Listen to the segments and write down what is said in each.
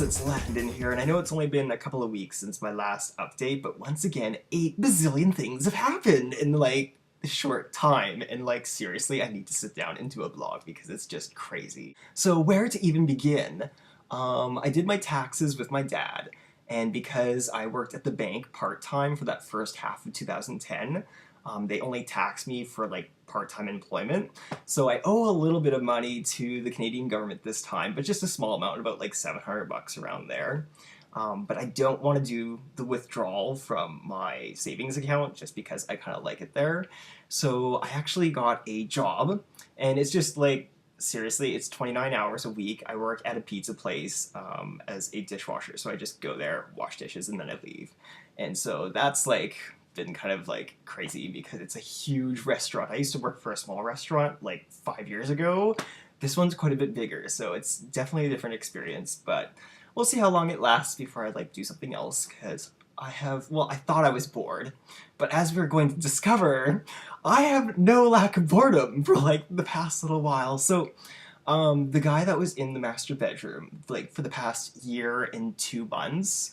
guys, it's Landon here, and I know it's only been a couple of weeks since my last update, but once again, 8 bazillion things have happened in, like, a short time, and, like, seriously, I need to sit down and do a vlog because it's just crazy. So where to even begin? I did my taxes with my dad, and because I worked at the bank part-time for that first half of 2010, they only tax me for like part-time employment. So I owe a little bit of money to the Canadian government this time, but just a small amount, about like 700 bucks around there. But I don't want to do the withdrawal from my savings account just because I kind of like it there. So I actually got a job, and it's just like, seriously, it's 29 hours a week. I work at a pizza place as a dishwasher. So I just go there, wash dishes, and then I leave. And so that's like been kind of like crazy because it's a huge restaurant. I used to work for a small restaurant like 5 years ago. This one's quite a bit bigger, so it's definitely a different experience, but we'll see how long it lasts before I like do something else, because I thought I was bored, but as we're going to discover, I have no lack of boredom for like the past little while. So the guy that was in the master bedroom like for the past year and 2 months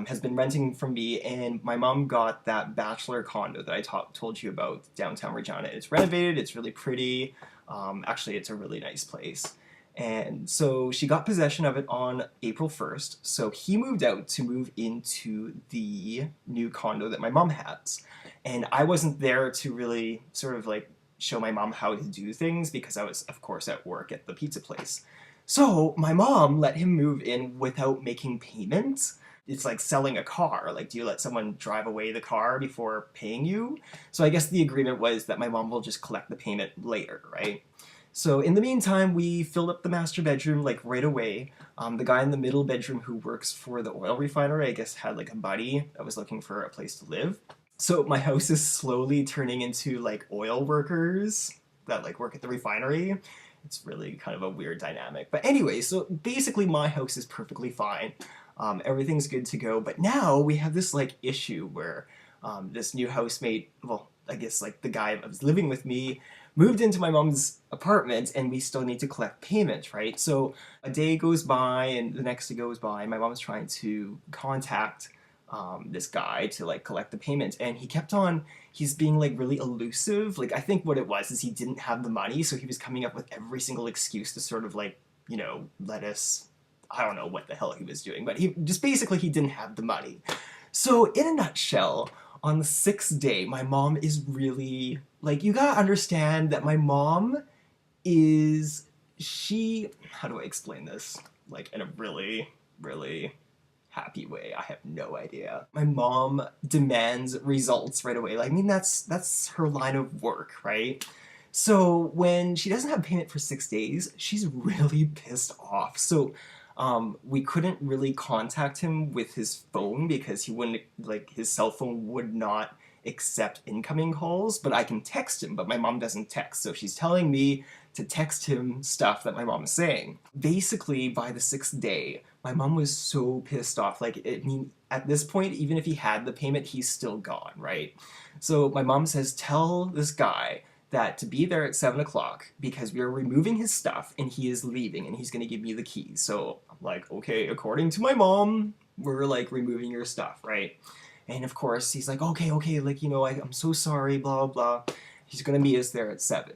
has been renting from me, and my mom got that bachelor condo that I told you about downtown Regina. It's renovated, it's really pretty, actually it's a really nice place. And so she got possession of it on April 1st, so he moved out to move into the new condo that my mom has. And I wasn't there to really sort of like show my mom how to do things because I was, of course, at work at the pizza place. So my mom let him move in without making payments. It's like selling a car. Like, do you let someone drive away the car before paying you? So I guess the agreement was that my mom will just collect the payment later, right? So in the meantime, we filled up the master bedroom like right away. The guy in the middle bedroom who works for the oil refinery, I guess, had like a buddy that was looking for a place to live. So my house is slowly turning into like oil workers that like work at the refinery. It's really kind of a weird dynamic. But anyway, so basically my house is perfectly fine. Everything's good to go. But now we have this like issue where this new housemate, well, I guess like the guy that was living with me, moved into my mom's apartment, and we still need to collect payment, right? So a day goes by and the next day goes by, and my mom's trying to contact this guy to like collect the payment, and he's being like really elusive. Like, I think what it was is he didn't have the money, so he was coming up with every single excuse to sort of like, you know, let us, I don't know what the hell he was doing, but he just basically he didn't have the money. So in a nutshell, on the 6th day, my mom is really, like, you gotta understand that my mom is, how do I explain this? Like, in a really, really happy way. I have no idea. My mom demands results right away. Like, I mean, that's her line of work, right? So when she doesn't have payment for 6 days, she's really pissed off. So we couldn't really contact him with his phone because he wouldn't, like, his cell phone would not accept incoming calls, but I can text him, but my mom doesn't text, so she's telling me to text him stuff that my mom is saying. Basically, by the 6th day, my mom was so pissed off. Like, I mean, at this point, even if he had the payment, he's still gone, right? So my mom says, tell this guy that to be there at 7 o'clock because we are removing his stuff and he is leaving and he's going to give me the keys. So I'm like, okay, according to my mom, we're like removing your stuff, right? And of course he's like, okay, like, you know, I'm so sorry, blah, blah. He's going to meet us there at 7.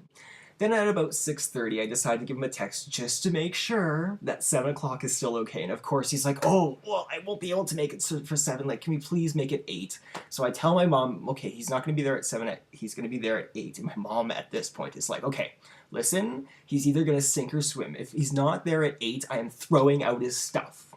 Then at about 6:30, I decided to give him a text just to make sure that 7 o'clock is still okay. And of course he's like, oh, well, I won't be able to make it for 7. Like, can we please make it 8? So I tell my mom, okay, he's not going to be there at 7, he's going to be there at 8. And my mom at this point is like, okay, listen, he's either going to sink or swim. If he's not there at 8, I am throwing out his stuff.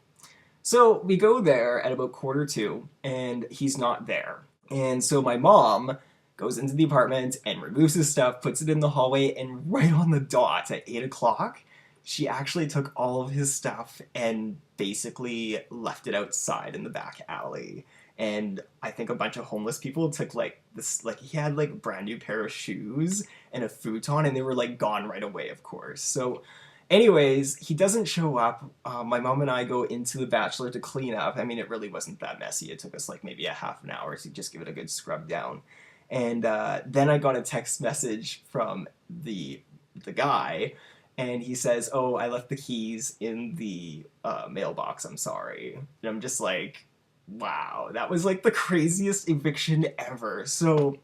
So we go there at about 1:45, and he's not there. And so my mom goes into the apartment and removes his stuff, puts it in the hallway, and right on the dot at 8 o'clock, she actually took all of his stuff and basically left it outside in the back alley. And I think a bunch of homeless people took like this, like he had like a brand new pair of shoes and a futon, and they were like gone right away, of course. So anyways, he doesn't show up. My mom and I go into the bachelor to clean up. I mean, it really wasn't that messy. It took us like maybe a half an hour to just give it a good scrub down. And then I got a text message from the guy, And he says, "Oh, I left the keys in the mailbox, I'm sorry." And I'm just like, wow, that was like the craziest eviction ever. So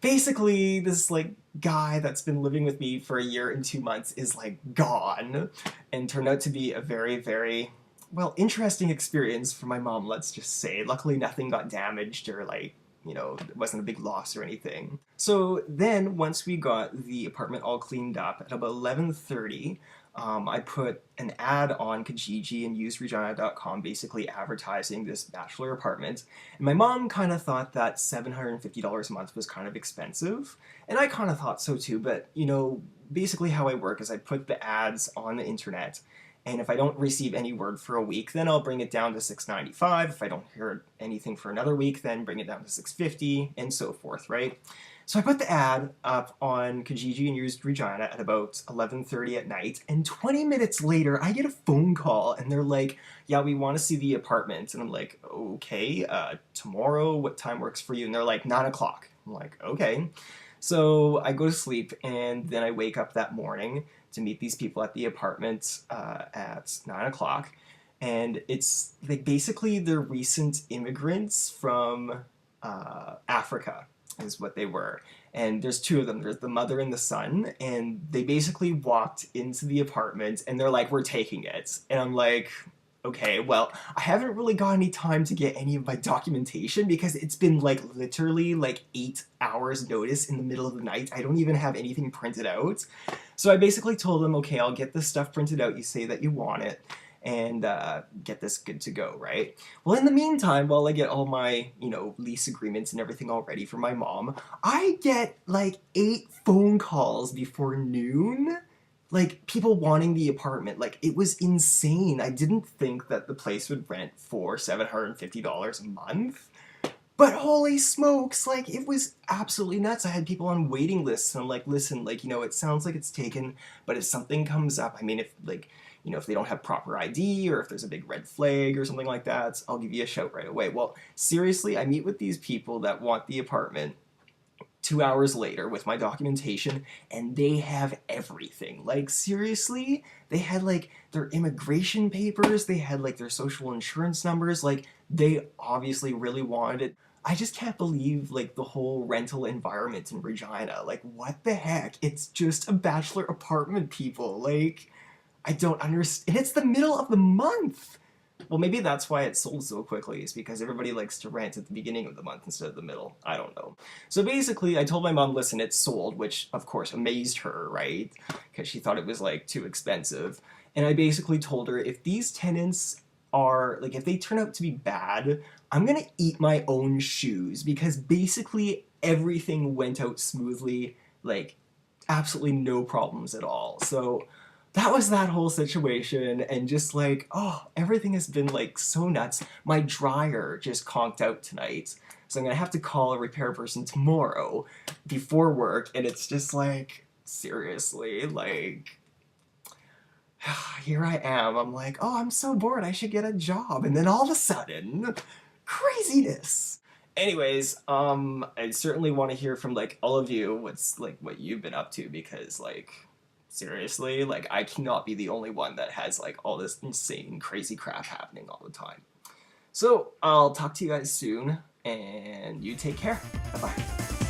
basically, this like guy that's been living with me for a year and 2 months is like gone, and turned out to be a very, very, well, interesting experience for my mom, let's just say. Luckily, nothing got damaged or like, it wasn't a big loss or anything. So then, once we got the apartment all cleaned up, at about 11:30, I put an ad on Kijiji and usedregina.com basically advertising this bachelor apartment. And my mom kind of thought that $750 a month was kind of expensive. And I kind of thought so too, but basically how I work is I put the ads on the internet, and if I don't receive any word for a week, then I'll bring it down to $6.95. If I don't hear anything for another week, then bring it down to $6.50, and so forth, right? So I put the ad up on Kijiji and used Regina at about 11:30 at night, and 20 minutes later, I get a phone call, and they're like, "Yeah, we want to see the apartment." And I'm like, "Okay, tomorrow, what time works for you?" And they're like, 9 o'clock. I'm like, "Okay." So I go to sleep, and then I wake up that morning to meet these people at the apartment at 9 o'clock. And it's like basically the recent immigrants from Africa is what they were. And there's two of them. There's the mother and the son. And they basically walked into the apartment and they're like, "We're taking it." And I'm like, okay, well, I haven't really got any time to get any of my documentation because it's been like literally like 8 hours notice in the middle of the night. I don't even have anything printed out. So I basically told them, okay, I'll get this stuff printed out. You say that you want it, and get this good to go, right? Well, in the meantime, while I get all my, lease agreements and everything all ready for my mom, I get like 8 phone calls before noon, like people wanting the apartment. Like it was insane. I didn't think that the place would rent for $750 a month. But holy smokes, like it was absolutely nuts. I had people on waiting lists, and I'm like, "Listen, like, it sounds like it's taken, but if something comes up, I mean, if like, if they don't have proper ID or if there's a big red flag or something like that, I'll give you a shout right away." Well, seriously, I meet with these people that want the apartment 2 hours later with my documentation, and they have everything. Like, seriously, they had like their immigration papers, they had like their social insurance numbers, like they obviously really wanted it. I just can't believe like the whole rental environment in Regina. Like, what the heck? It's just a bachelor apartment, people. Like, I don't understand. It's the middle of the month. Well, maybe that's why it sold so quickly, is because everybody likes to rent at the beginning of the month instead of the middle. I don't know. So basically, I told my mom, "Listen, it's sold," which of course amazed her, right? Because she thought it was like too expensive. And I basically told her, if these tenants are, like, if they turn out to be bad, I'm gonna eat my own shoes, because basically everything went out smoothly, like absolutely no problems at all. So that was that whole situation, and just like, oh, everything has been like so nuts. My dryer just conked out tonight, so I'm gonna have to call a repair person tomorrow before work, and it's just like, seriously, like, here I am. I'm like, oh, I'm so bored, I should get a job, and then all of a sudden, craziness. Anyways, I certainly want to hear from like all of you what's like what you've been up to, because like seriously, like I cannot be the only one that has like all this insane crazy crap happening all the time. So I'll talk to you guys soon, and you take care. Bye bye.